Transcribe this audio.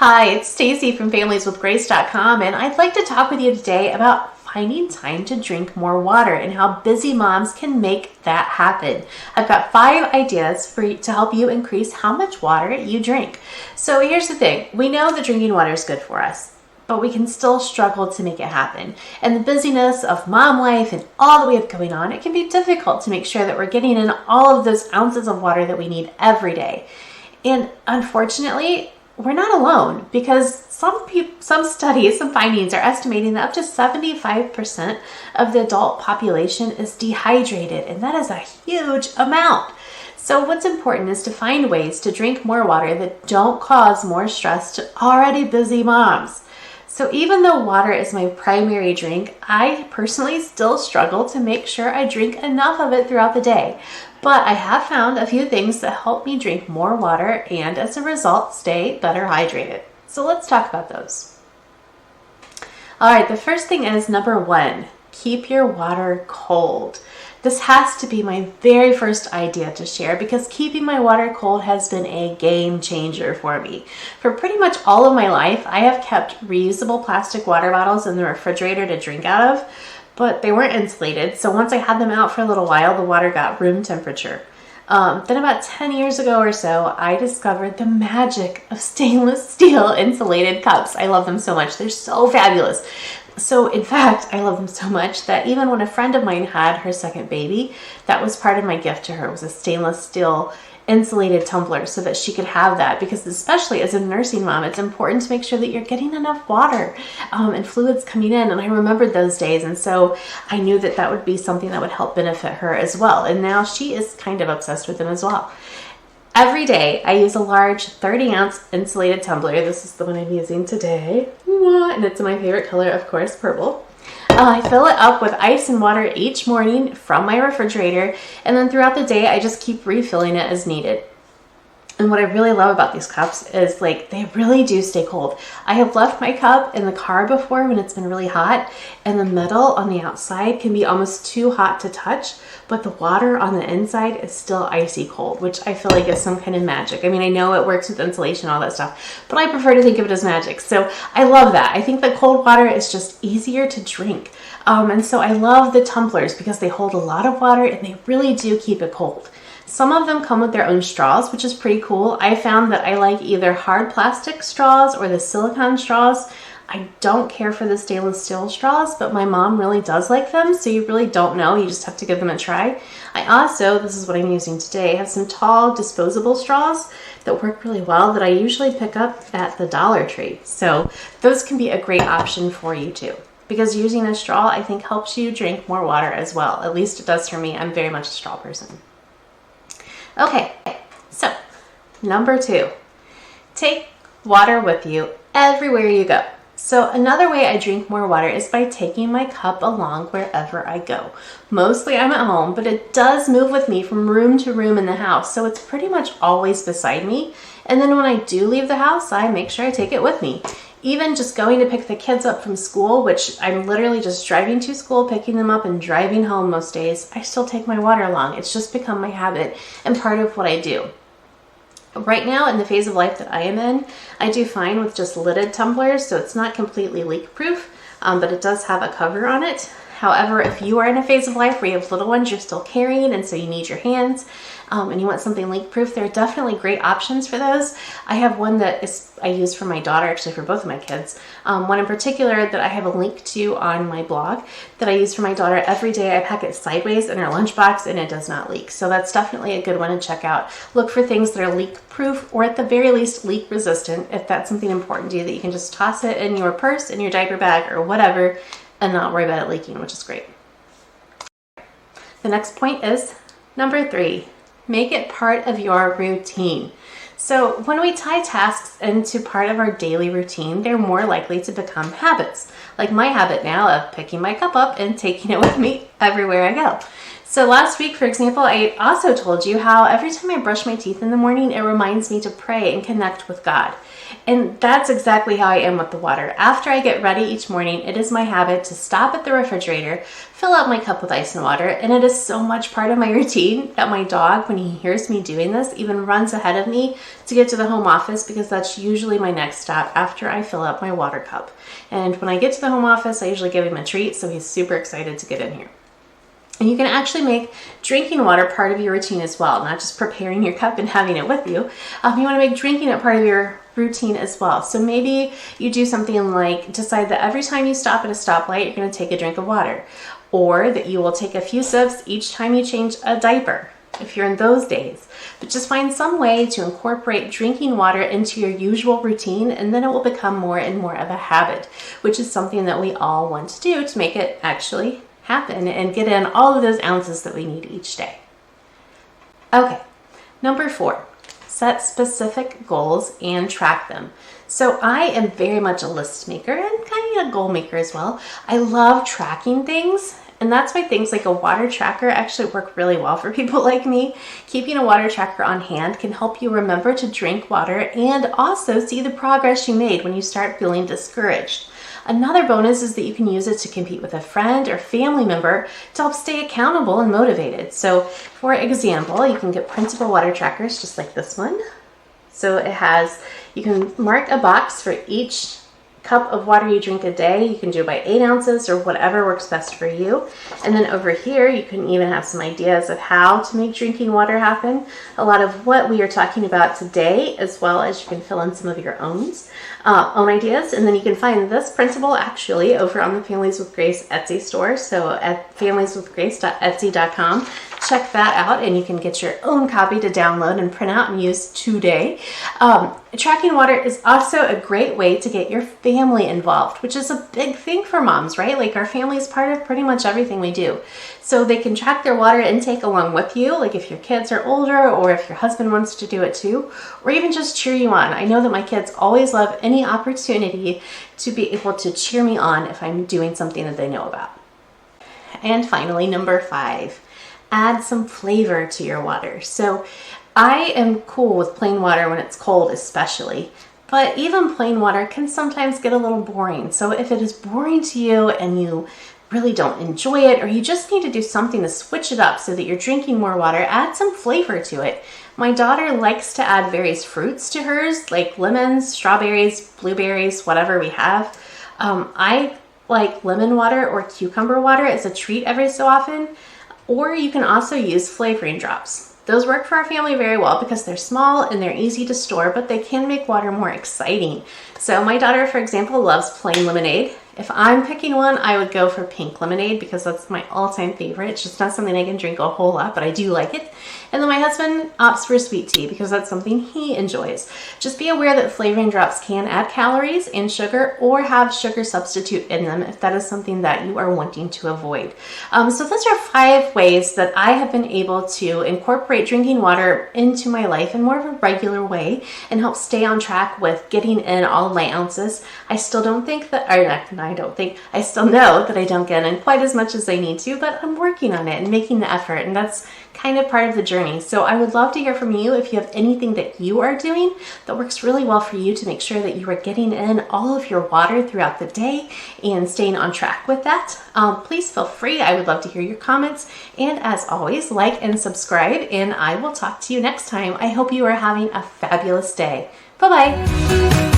Hi, it's Stacy from FamiliesWithGrace.com, and I'd like to talk with you today about finding time to drink more water and how busy moms can make that happen. I've got 5 ideas for you to help you increase how much water you drink. So here's the thing. We know that drinking water is good for us, but we can still struggle to make it happen. And the busyness of mom life and all that we have going on, it can be difficult to make sure that we're getting in all of those ounces of water that we need every day. And unfortunately, we're not alone, because some studies, some findings are estimating that up to 75% of the adult population is dehydrated, and that is a huge amount. So what's important is to find ways to drink more water that don't cause more stress to already busy moms. So even though water is my primary drink, I personally still struggle to make sure I drink enough of it throughout the day. But I have found a few things that help me drink more water and as a result stay better hydrated. So let's talk about those. All right, the first thing is number 1, keep your water cold. This has to be my very first idea to share because keeping my water cold has been a game changer for me. For pretty much all of my life, I have kept reusable plastic water bottles in the refrigerator to drink out of, but they weren't insulated. So once I had them out for a little while, the water got room temperature. Then about 10 years ago or so, I discovered the magic of stainless steel insulated cups. I love them so much. They're so fabulous. So in fact, I love them so much that even when a friend of mine had her second baby, that was part of my gift to her, was a stainless steel insulated tumbler so that she could have that, because especially as a nursing mom, it's important to make sure that you're getting enough water and fluids coming in. And I remembered those days, and so I knew that that would be something that would help benefit her as well. And now she is kind of obsessed with them as well. Every day, I use a large 30-ounce insulated tumbler. This is the one I'm using today, and it's my favorite color, of course, purple. I fill it up with ice and water each morning from my refrigerator, and then throughout the day, I just keep refilling it as needed. And what I really love about these cups is they really do stay cold. I have left my cup in the car before when it's been really hot, and the metal on the outside can be almost too hot to touch, but the water on the inside is still icy cold, which I feel like is some kind of magic. I mean, I know it works with insulation, all that stuff, but I prefer to think of it as magic. So I love that. I think that cold water is just easier to drink. And so I love the tumblers because they hold a lot of water and they really do keep it cold. Some of them come with their own straws, which is pretty cool. I found that I like either hard plastic straws or the silicone straws. I don't care for the stainless steel straws, but my mom really does like them, so you really don't know. You just have to give them a try. I also, this is what I'm using today, have some tall disposable straws that work really well that I usually pick up at the Dollar Tree. So those can be a great option for you too, because using a straw, I think, helps you drink more water as well. At least it does for me. I'm very much a straw person. Okay, so number 2, take water with you everywhere you go. So another way I drink more water is by taking my cup along wherever I go. Mostly I'm at home, but it does move with me from room to room in the house, so it's pretty much always beside me. And then when I do leave the house, I make sure I take it with me. Even just going to pick the kids up from school, which I'm literally just driving to school, picking them up, and driving home most days, I still take my water along. It's just become my habit and part of what I do. Right now, in the phase of life that I am in, I do fine with just lidded tumblers, so it's not completely leak-proof, but it does have a cover on it. However, if you are in a phase of life where you have little ones you're still carrying, and so you need your hands, and you want something leak-proof, there are definitely great options for those. I have one that I use for my daughter, actually for both of my kids. One in particular that I have a link to on my blog that I use for my daughter every day. I pack it sideways in her lunchbox, and it does not leak. So that's definitely a good one to check out. Look for things that are leak-proof, or at the very least leak-resistant, if that's something important to you, that you can just toss it in your purse, in your diaper bag, or whatever, and not worry about it leaking, which is great. The next point is number 3. Make it part of your routine. So when we tie tasks into part of our daily routine, they're more likely to become habits. Like my habit now of picking my cup up and taking it with me everywhere I go. So last week, for example, I also told you how every time I brush my teeth in the morning, it reminds me to pray and connect with God. And that's exactly how I am with the water. After I get ready each morning, it is my habit to stop at the refrigerator, fill up my cup with ice and water, and it is so much part of my routine that my dog, when he hears me doing this, even runs ahead of me to get to the home office, because that's usually my next stop after I fill up my water cup. And when I get to the home office, I usually give him a treat, so he's super excited to get in here. And you can actually make drinking water part of your routine as well, not just preparing your cup and having it with you. You want to make drinking it part of your routine as well. So maybe you do something like decide that every time you stop at a stoplight, you're going to take a drink of water, or that you will take a few sips each time you change a diaper, if you're in those days. But just find some way to incorporate drinking water into your usual routine, and then it will become more and more of a habit, which is something that we all want to do to make it actually happen and get in all of those ounces that we need each day. Okay, number 4, set specific goals and track them. So I am very much a list maker and kind of a goal maker as well. I love tracking things, and that's why things like a water tracker actually work really well for people like me. Keeping a water tracker on hand can help you remember to drink water and also see the progress you made when you start feeling discouraged. Another bonus is that you can use it to compete with a friend or family member to help stay accountable and motivated. So for example, you can get printable water trackers just like this one. So it has, you can mark a box for each cup of water you drink a day. You can do it by 8 ounces or whatever works best for you. And then over here, you can even have some ideas of how to make drinking water happen. A lot of what we are talking about today, as well as you can fill in some of your own ideas. And then you can find this printable actually over on the Families with Grace Etsy store. So at familieswithgrace.etsy.com. Check that out, and you can get your own copy to download and print out and use today. Tracking water is also a great way to get your family involved, which is a big thing for moms, right? Like our family is part of pretty much everything we do. So they can track their water intake along with you, like if your kids are older or if your husband wants to do it too, or even just cheer you on. I know that my kids always love any opportunity to be able to cheer me on if I'm doing something that they know about. And finally, number 5. Add some flavor to your water. So I am cool with plain water when it's cold especially, but even plain water can sometimes get a little boring. So if it is boring to you and you really don't enjoy it, or you just need to do something to switch it up so that you're drinking more water, add some flavor to it. My daughter likes to add various fruits to hers, like lemons, strawberries, blueberries, whatever we have. I like lemon water or cucumber water as a treat every so often. Or you can also use flavoring drops. Those work for our family very well because they're small and they're easy to store, but they can make water more exciting. So my daughter, for example, loves plain lemonade. If I'm picking one, I would go for pink lemonade because that's my all-time favorite. It's just not something I can drink a whole lot, but I do like it. And then my husband opts for sweet tea because that's something he enjoys. Just be aware that flavoring drops can add calories and sugar or have sugar substitute in them if that is something that you are wanting to avoid. So those are 5 ways that I have been able to incorporate drinking water into my life in more of a regular way and help stay on track with getting in all of my ounces. I still don't think that, I still know that I don't get in quite as much as I need to, but I'm working on it and making the effort, and that's kind of part of the journey. So I would love to hear from you if you have anything that you are doing that works really well for you to make sure that you are getting in all of your water throughout the day and staying on track with that. Please feel free. I would love to hear your comments. And as always, like and subscribe, and I will talk to you next time. I hope you are having a fabulous day. Bye-bye.